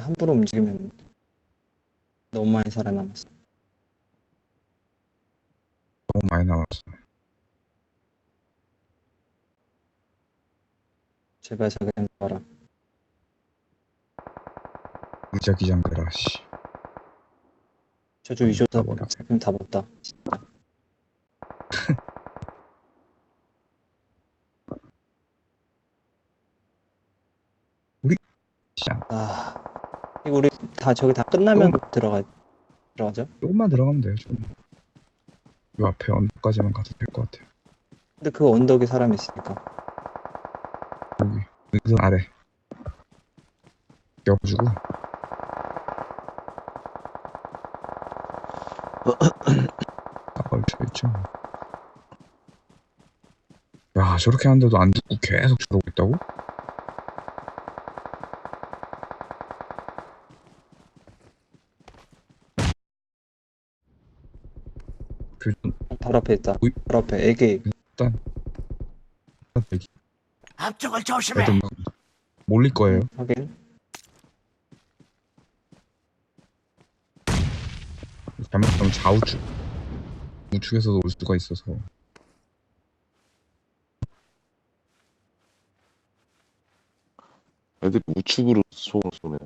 함부로 움직이면 너무 많이 살아남았어. 너무 많이 나왔어. 제발 자기장 봐라. 무작위장 그라 씨. 저주 위조다 가버리네. 잡히면 다 봤다. 진짜. 씨. 이거 우리 다 저기 다 끝나면 들어가죠. 조금만 들어가면 돼요. 좀. 요 앞에 언덕까지만 가도 될 것 같아요. 근데 그 언덕에 사람이 있으니까. 여기 은근 아래 껴가지고 딱 걸쳐 있죠. 야, 저렇게 하는데도 안 죽고 계속 저러고 있다고? 교전 바로 앞에 있다. 우이. 바로 앞에 애기. 일단 대기. 앞쪽을 조심해. 애들 몰릴 거예요. 확인. 잘못하면 좌우측 우측에서도 올 수가 있어서. 애들이 우측으로 총을 쏘네.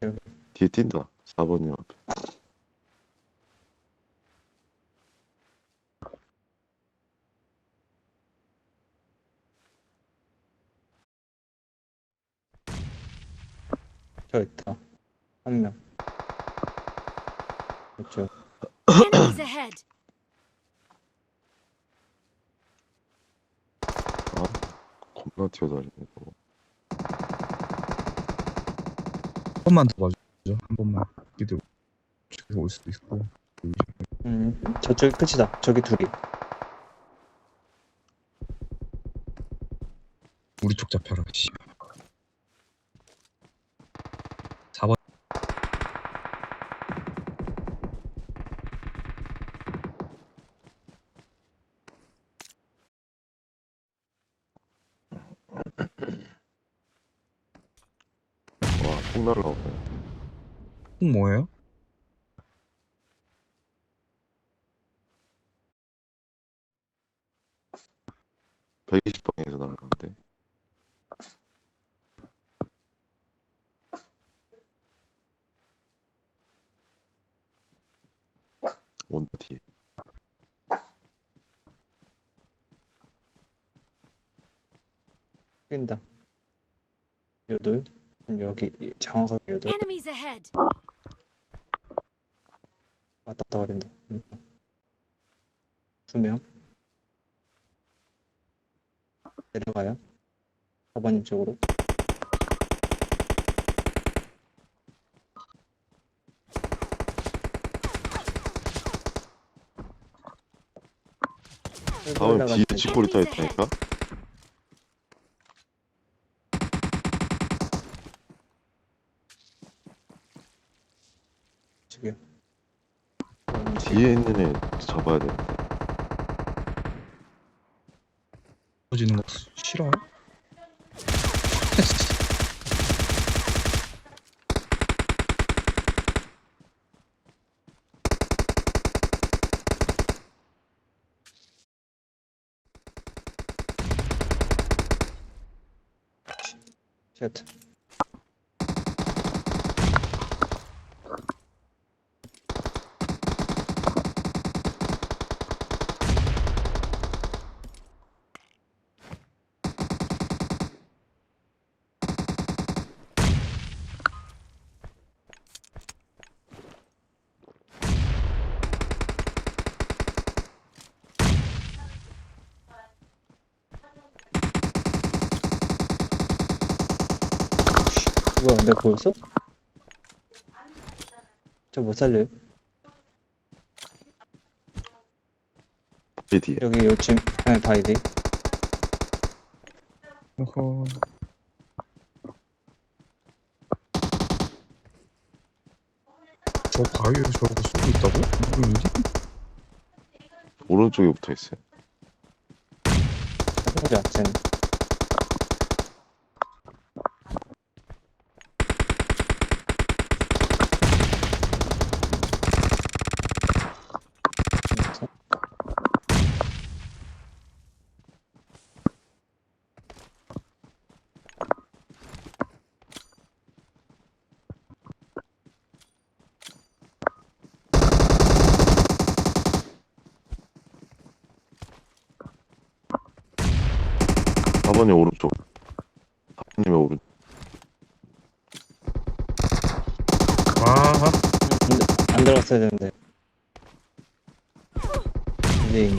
여기. 뒤에 뛴다. 4번님 앞에. 저 있다. 한 명. 그렇죠. Enemies ahead. 겁나 튀어다니네. 저거. 한 번만 더 봐주죠. 한 번만. 이들 우측에서 올 수도 있고. 저쪽이 끝이다. 저기 둘이. 우리 쪽 잡혀라. 씨. 4번 와, 총 날라오네. 총 뭐예요? 백 120방에서 날아가는데. 온다, 뒤에. 뛴다. 여덟. 여기 정확하게 여덟. Enemies ahead. 왔다 갔다 거린다. 두 명. 내려가요. 4번님 쪽으로. 다음에 뒤에 찍고 있다 했다니까? 지금. 뒤에 있는 애 잡아야 돼. 터지는 거 싫어요? 쉣. 뭐야, 내가 보였어? 저 못 살려요? 뒤에 뒤에. 여기 요즘 바이디. 어허. 저 바위에 저러고 쏘고 있다고? 이거 어디? 오른쪽에 붙어 있어요. 해보자, 쟤는. 4번이 오른쪽. 4번님의 오른쪽. 아, 안 들어갔어야 되는데. 이제